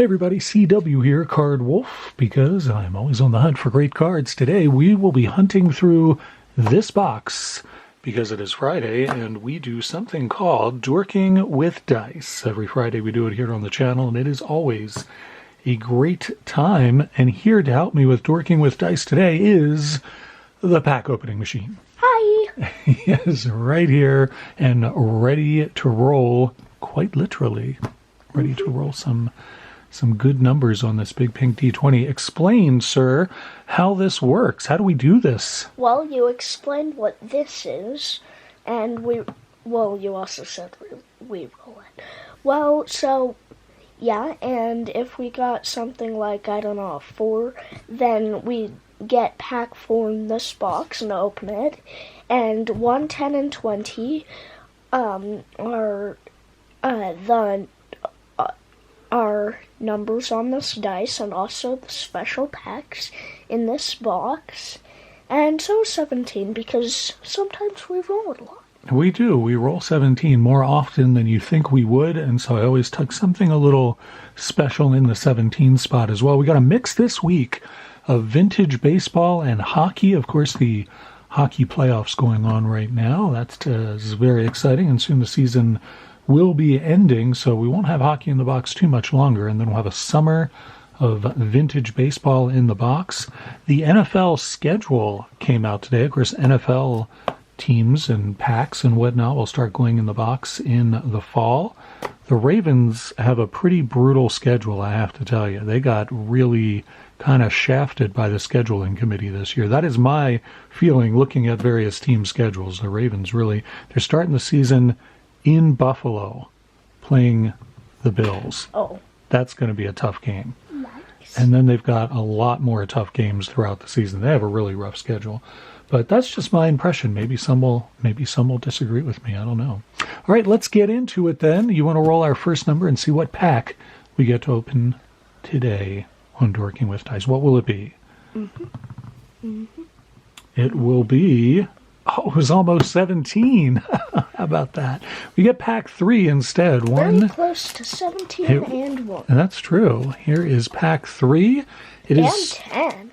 Hey everybody, CW here, Card Wolf, because I'm always on the hunt for great cards. Today we will be hunting through this box because it is Friday and we do something called Dorking with Dice. Every Friday we do it here on the channel and it is always a great time. And here to help me with Dorking with Dice today is the pack opening machine. Hi! Yes, right here and ready to roll, quite literally, ready to roll some good numbers on this big pink D20. Explain, sir, how this works. How do we do this? Well, you explained what this is, and you also said we roll it. Well, so, yeah, and if we got something like, I don't know, a 4, then we get pack 4 in this box and open it, and 1, 10, and 20 are numbers on this dice, and also the special packs in this box, and so 17, because sometimes we roll it a lot. We do. We roll 17 more often than you think we would, and so I always tuck something a little special in the 17 spot as well. We got a mix this week of vintage baseball and hockey. Of course, the hockey playoffs going on right now. That is very exciting, and soon the season will be ending, so we won't have hockey in the box too much longer, and then we'll have a summer of vintage baseball in the box. The NFL schedule came out today. Of course, NFL teams and packs and whatnot will start going in the box in the fall. The Ravens have a pretty brutal schedule, I have to tell you. They got really kind of shafted by the scheduling committee this year. That is my feeling looking at various team schedules. The Ravens really, they're starting the season in Buffalo, playing the Bills. Oh. That's going to be a tough game. Nice. And then they've got a lot more tough games throughout the season. They have a really rough schedule. But that's just my impression. Maybe some will disagree with me. I don't know. All right, let's get into it then. You want to roll our first number and see what pack we get to open today on Dorking with Dice. What will it be? It will be... Oh, it was almost 17. How about that? We get pack 3 instead. Very close to 17 and 1. That's true. Here is pack 3. It is 10.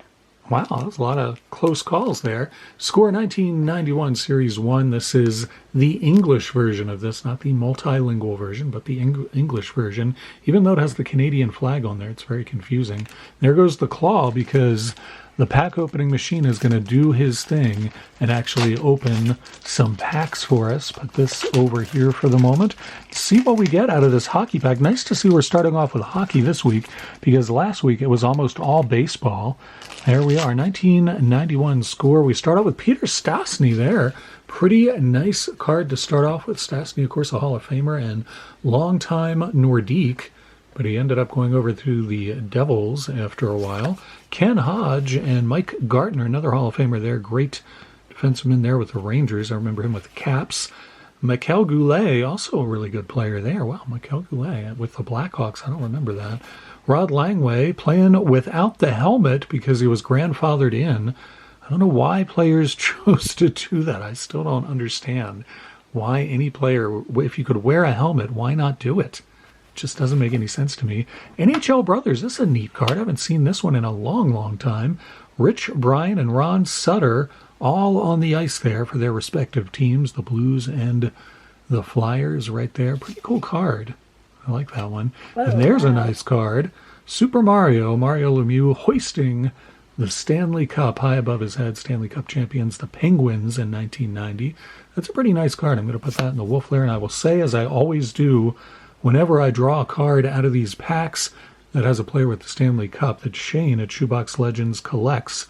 Wow, that's a lot of close calls there. Score 1991 Series 1. This is the English version of this, not the multilingual version, but the English version. Even though it has the Canadian flag on there, it's very confusing. There goes the claw, because the pack opening machine is going to do his thing and actually open some packs for us. Put this over here for the moment. See what we get out of this hockey pack. Nice to see we're starting off with hockey this week, because last week it was almost all baseball. There we are, 1991 score. We start out with Peter Stastny there. Pretty nice card to start off with. Stastny, of course, a Hall of Famer and longtime Nordique, but he ended up going over to the Devils after a while. Ken Hodge and Mike Gartner, another Hall of Famer there. Great defenseman there with the Rangers. I remember him with the Caps. Mikel Goulet, also a really good player there. Wow, Mikel Goulet with the Blackhawks. I don't remember that. Rod Langway playing without the helmet because he was grandfathered in. I don't know why players chose to do that. I still don't understand why any player, if you could wear a helmet, why not do it? Just doesn't make any sense to me. NHL Brothers, this is a neat card. I haven't seen this one in a long, long time. Rich Bryan and Ron Sutter all on the ice there for their respective teams, the Blues and the Flyers right there. Pretty cool card. I like that one. And there's a nice card. Super Mario Lemieux hoisting the Stanley Cup high above his head. Stanley Cup champions, the Penguins in 1990. That's a pretty nice card. I'm going to put that in the wolf lair, and I will say, as I always do, whenever I draw a card out of these packs that has a player with the Stanley Cup, that Shane at Shoebox Legends collects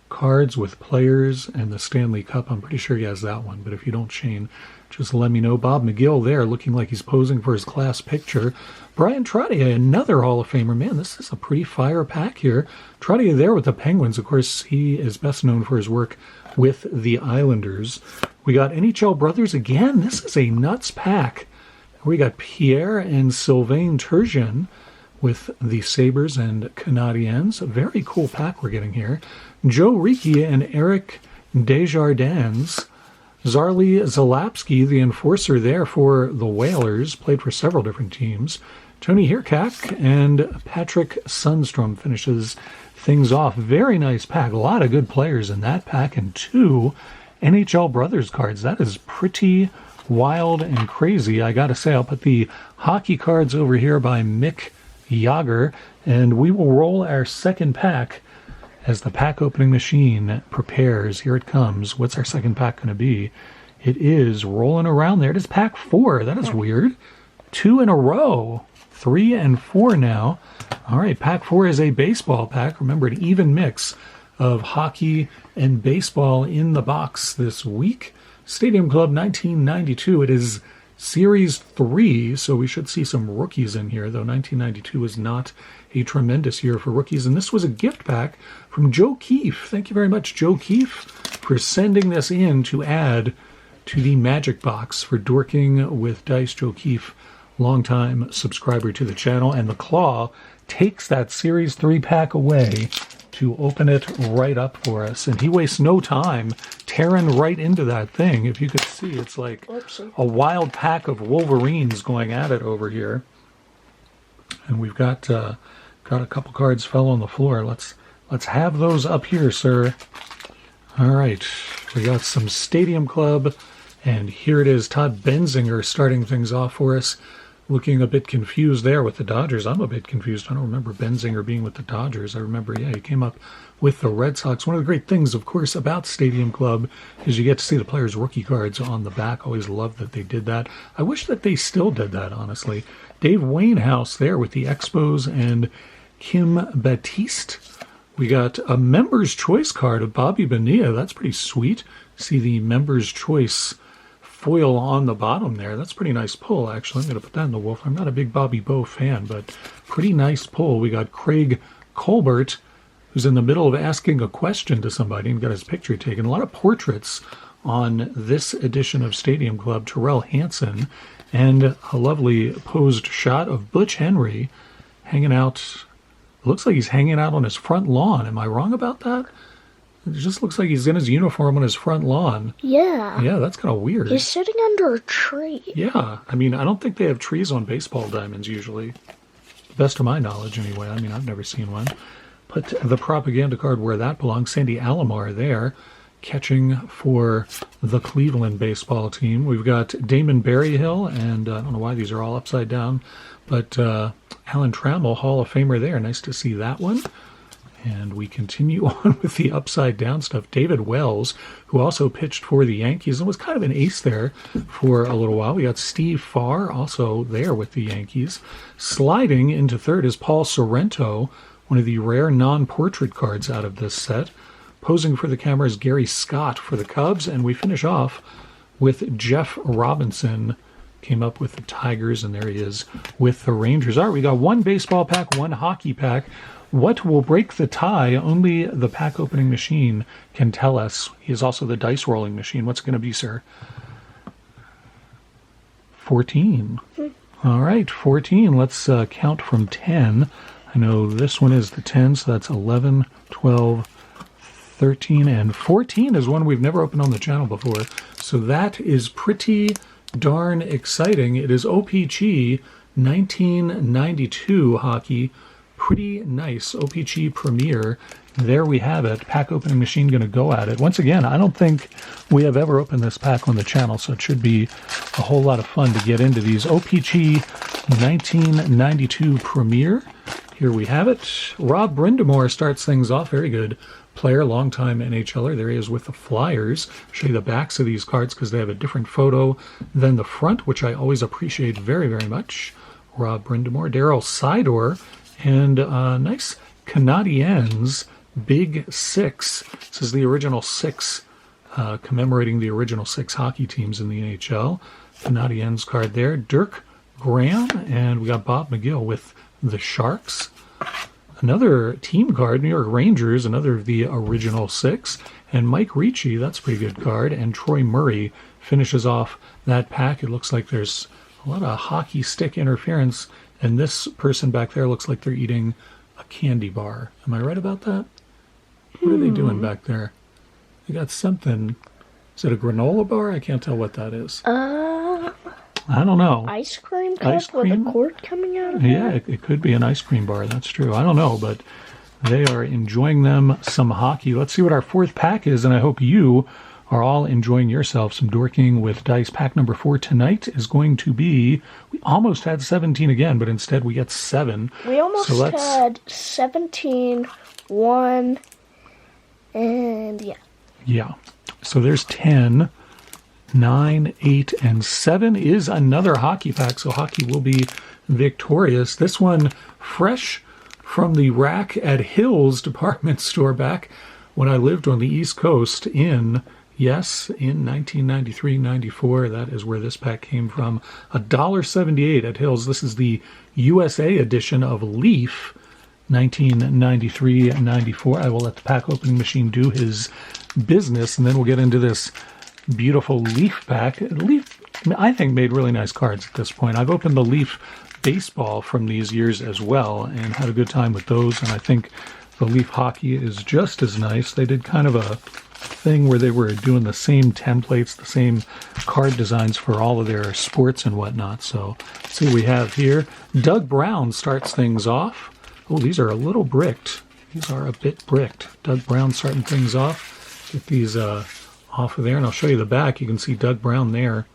cards with players and the Stanley Cup. I'm pretty sure he has that one, but if you don't, Shane, just let me know. Bob McGill there, looking like he's posing for his class picture. Brian Trottier, another Hall of Famer. Man, this is a pretty fire pack here. Trottier there with the Penguins. Of course, he is best known for his work with the Islanders. We got NHL Brothers again. This is a nuts pack. We got Pierre and Sylvain Turgeon with the Sabres and Canadiens. A very cool pack we're getting here. Joe Ricci and Eric Desjardins. Zarli Zalapski, the enforcer there for the Whalers, played for several different teams. Tony Hirkak and Patrick Sundstrom finishes things off. Very nice pack. A lot of good players in that pack, and 2 NHL Brothers cards. That is pretty wild and crazy. I gotta say, I'll put the hockey cards over here by Mick Yager, and we will roll our second pack as the pack opening machine prepares. Here it comes. What's our second pack going to be? It is rolling around there. It is pack 4. That is weird. 2 in a row. 3 and 4 now. All right, pack 4 is a baseball pack. Remember, an even mix of hockey and baseball in the box this week. Stadium Club 1992. It is Series 3, so we should see some rookies in here, though 1992 is not a tremendous year for rookies. And this was a gift pack from Joe Keefe. Thank you very much, Joe Keefe, for sending this in to add to the Magic Box for Dorking with Dice. Joe Keefe, longtime subscriber to the channel. And the Claw takes that Series 3 pack away to open it right up for us. And he wastes no time tearing right into that thing. If you could see, it's like a wild pack of Wolverines going at it over here. And we've got a couple cards fell on the floor. Let's have those up here, sir. All right, we got some Stadium Club, and here it is. Todd Benzinger starting things off for us. Looking a bit confused there with the Dodgers. I'm a bit confused. I don't remember Benzinger being with the Dodgers. I remember, yeah, he came up with the Red Sox. One of the great things, of course, about Stadium Club is you get to see the players' rookie cards on the back. Always loved that they did that. I wish that they still did that, honestly. Dave Wainhouse there with the Expos and Kim Batiste. We got a Member's Choice card of Bobby Bonilla. That's pretty sweet. See the Member's Choice foil on the bottom there. That's a pretty nice pull, actually. I'm going to put that in the Wolf. I'm not a big Bobby Bo fan, but pretty nice pull. We got Craig Colbert, who's in the middle of asking a question to somebody and got his picture taken. A lot of portraits on this edition of Stadium Club. Terrell Hansen, and a lovely posed shot of Butch Henry hanging out. It looks like he's hanging out on his front lawn. Am I wrong about that? It just looks like he's in his uniform on his front lawn. Yeah. Yeah, that's kind of weird. He's sitting under a tree. Yeah. I mean, I don't think they have trees on baseball diamonds usually. Best of my knowledge, anyway. I mean, I've never seen one. Put the propaganda card where that belongs. Sandy Alomar there, catching for the Cleveland baseball team. We've got Damon Berryhill, and I don't know why these are all upside down, but Alan Trammell, Hall of Famer there. Nice to see that one. And we continue on with the upside-down stuff. David Wells, who also pitched for the Yankees and was kind of an ace there for a little while. We got Steve Farr also there with the Yankees. Sliding into third is Paul Sorrento, one of the rare non-portrait cards out of this set. Posing for the camera is Gary Scott for the Cubs. And we finish off with Jeff Robinson. Came up with the Tigers, and there he is with the Rangers. All right, we got one baseball pack, one hockey pack. What will break the tie? Only the pack opening machine can tell us. He is also the dice rolling machine. What's it going to be, sir? 14. All right, 14. Let's count from 10. I know this one is the 10, so that's 11, 12, 13, and 14 is one we've never opened on the channel before. So that is pretty darn exciting. It is OPG 1992 hockey. Pretty nice. OPG Premier. There we have it. Pack opening machine going to go at it. Once again, I don't think we have ever opened this pack on the channel, so it should be a whole lot of fun to get into these. OPG 1992 Premier. Here we have it. Rob Brindamore starts things off. Very good player, longtime NHLer. There he is with the Flyers. Show you the backs of these cards because they have a different photo than the front, which I always appreciate very, very much. Rob Brindamore. Daryl Sidor. And nice Canadiens Big Six. This is the original 6, commemorating the original 6 hockey teams in the NHL. Canadiens card there. Dirk Graham, and we got Bob McGill with the Sharks. Another team card, New York Rangers, another of the original 6. And Mike Ricci, that's a pretty good card. And Troy Murray finishes off that pack. It looks like there's a lot of hockey stick interference. And this person back there looks like they're eating a candy bar. Am I right about that? What are they doing back there? They got something. Is it a granola bar? I can't tell what that is. I don't know. Ice cream cup Ice cream? with a cord coming out of Yeah, it? it could be an ice cream bar. That's true. I don't know, but they are enjoying them some hockey. Let's see what our fourth pack is, and I hope you are all enjoying yourself some Dorking with Dice. Pack number 4 tonight is going to be, we almost had 17 again, but instead we get 7. We almost had 17, 1, and yeah. Yeah. So there's 10, 9, 8, and 7 is another hockey pack, so hockey will be victorious. This one fresh from the rack at Hills department store back when I lived on the East Coast in 1993-94. That is where this pack came from. $1.78 at Hills. This is the USA edition of Leaf, 1993-94. I will let the pack opening machine do his business, and then we'll get into this beautiful Leaf pack. Leaf, I think, made really nice cards at this point. I've opened the Leaf baseball from these years as well and had a good time with those, and I think the Leaf hockey is just as nice. They did kind of a thing where they were doing the same templates, the same card designs for all of their sports and whatnot. So let's see what we have here. Doug Brown starts things off. Oh, these are a little bricked. These are a bit bricked. Doug Brown starting things off. Get these off of there, and I'll show you the back. You can see Doug Brown there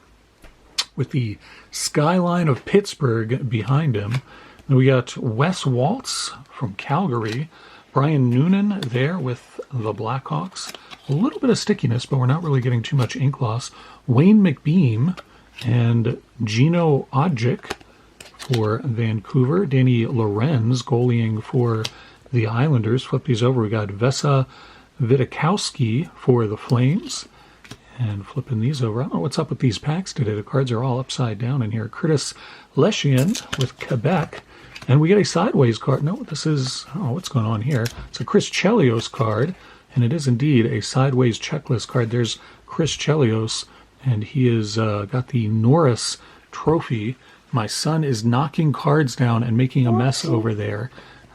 with the skyline of Pittsburgh behind him. And we got Wes Waltz from Calgary. Brian Noonan there with the Blackhawks. A little bit of stickiness, but we're not really getting too much ink loss. Wayne McBeam and Gino Odjick for Vancouver. Danny Lorenz goalieing for the Islanders. Flip these over. We got Vesa Vitakowski for the Flames. And flipping these over. I don't know what's up with these packs today. The cards are all upside down in here. Curtis Leshian with Quebec. And we get a sideways card. No, this is, oh, what's going on here? It's a Chris Chelios card. And it is indeed a sideways checklist card. There's Chris Chelios, and he has got the Norris Trophy. My son is knocking cards down and making a mess over there.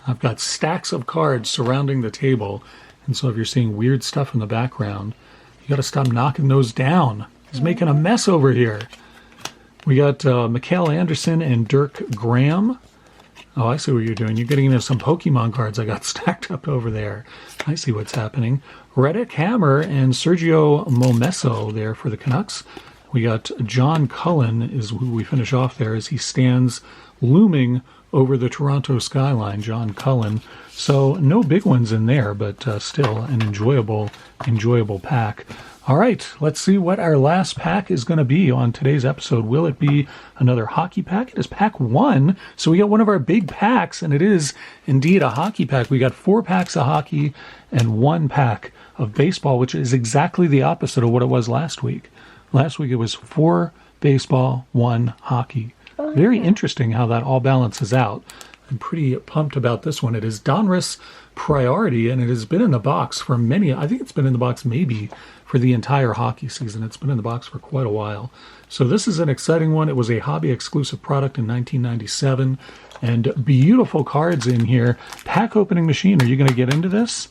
I've got stacks of cards surrounding the table. And so if you're seeing weird stuff in the background, you got to stop knocking those down. He's making a mess over here. We got Mikael Anderson and Dirk Graham. Oh, I see what you're doing. You're getting into some Pokemon cards I got stacked up over there. I see what's happening. Reddick Hammer and Sergio Momesso there for the Canucks. We got John Cullen is who we finish off there as he stands looming over the Toronto skyline. John Cullen. So no big ones in there, but still an enjoyable pack. All right, let's see what our last pack is going to be on today's episode. Will it be another hockey pack? It is pack 1, so we got one of our big packs, and it is indeed a hockey pack. We got 4 packs of hockey and 1 pack of baseball, which is exactly the opposite of what it was last week. Last week it was 4 baseball, 1 hockey. Very interesting how that all balances out. I'm pretty pumped about this one. It is Donruss Priority, and it has been in the box for many, I think it's been in the box maybe for the entire hockey season. It's been in the box for quite a while. So this is an exciting one. It was a hobby exclusive product in 1997, and beautiful cards in here. Pack opening machine, are you going to get into this?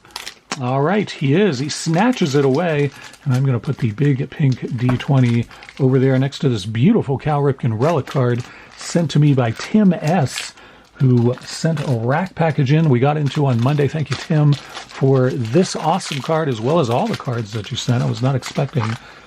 All right, he is. He snatches it away, and I'm going to put the big pink D20 over there next to this beautiful Cal Ripken relic card sent to me by Tim S., who sent a rack package in we got into on Monday. Thank you, Tim, for this awesome card as well as all the cards that you sent. I was not expecting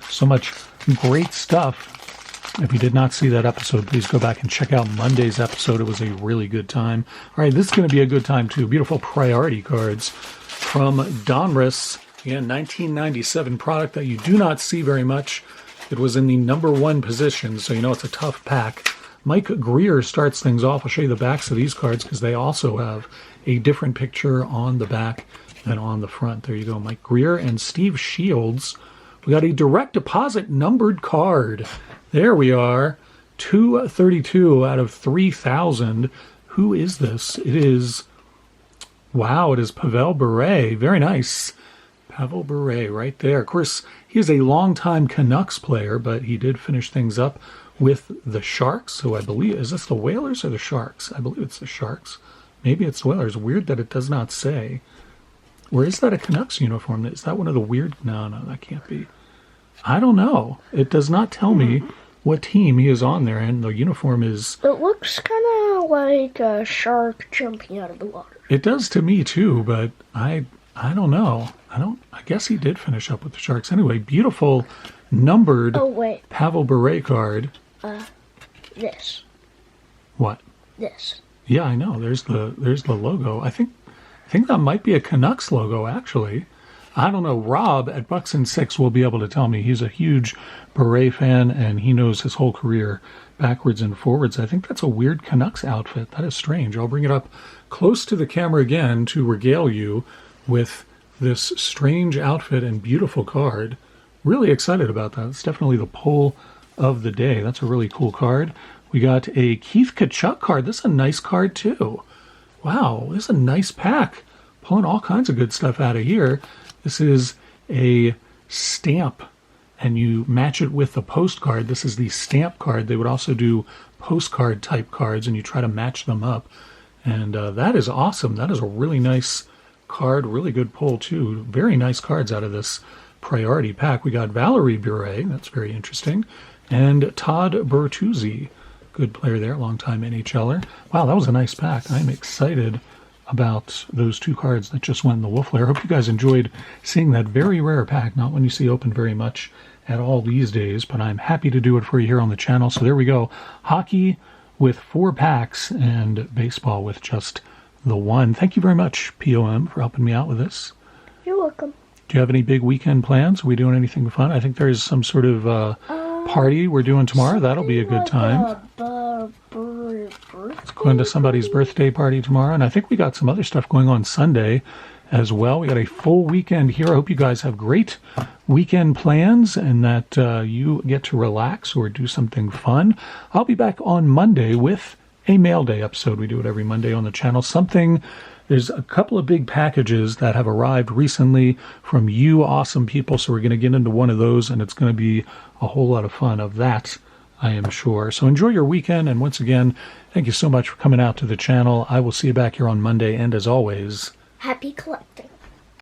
so much great stuff. If you did not see that episode, please go back and check out Monday's episode. It was a really good time. All right, this is going to be a good time too. Beautiful priority cards from Donruss. Again, 1997 product that you do not see very much. It was in the number 1 position, so you know it's a tough pack. Mike Greer starts things off. I'll show you the backs of these cards because they also have a different picture on the back than on the front. There you go, Mike Greer and Steve Shields. We got a direct deposit numbered card. There we are, 232 out of 3,000. Who is this? It is, wow, it is Pavel Bure. Very nice. Pavel Bure right there. Of course, he is a longtime Canucks player, but he did finish things up with the Sharks, who I believe, is this the Whalers or the Sharks? I believe it's the Sharks. Maybe it's the Whalers. Weird that it does not say. Or is that a Canucks uniform? Is that one of the weird? No, that can't be. I don't know. It does not tell me what team he is on there, and the uniform is... It looks kind of like a shark jumping out of the water. It does to me too, but I don't know. I guess he did finish up with the Sharks anyway. Beautiful numbered Pavel Bure card. This. What? This. Yeah, I know. There's the logo. I think that might be a Canucks logo actually. I don't know. Rob at Bucks and Six will be able to tell me. He's a huge Bure fan, and he knows his whole career backwards and forwards. I think that's a weird Canucks outfit. That is strange. I'll bring it up close to the camera again to regale you with this strange outfit and beautiful card. Really excited about that. It's definitely the pull of the day. That's a really cool card. We got a Keith Tkachuk card. This is a nice card too. Wow, this is a nice pack. Pulling all kinds of good stuff out of here. This is a stamp, and you match it with the postcard. This is the stamp card. They would also do postcard type cards, and you try to match them up. And that is awesome. That is a really nice card. Really good pull, too. Very nice cards out of this priority pack. We got Valerie Bure. That's very interesting. And Todd Bertuzzi. Good player there. Longtime NHLer. Wow, that was a nice pack. I'm excited about those two cards that just went in the Wolf Lair. Hope you guys enjoyed seeing that very rare pack. Not one you see open very much at all these days, but I'm happy to do it for you here on the channel. So there we go. Hockey with 4 packs and baseball with just the 1. Thank you very much, POM, for helping me out with this. You're welcome. Do you have any big weekend plans? Are we doing anything fun? I think there's some sort of party we're doing tomorrow. That'll be a good time. It's going to somebody's birthday party tomorrow, and I think we got some other stuff going on Sunday as well. We got a full weekend here. I hope you guys have great weekend plans and that you get to relax or do something fun. I'll be back on Monday with a mail day episode. We do it every Monday on the channel. There's a couple of big packages that have arrived recently from you awesome people, so we're going to get into one of those, and it's going to be a whole lot of fun of that, I am sure. So enjoy your weekend, and once again, thank you so much for coming out to the channel. I will see you back here on Monday, and as always, happy collecting.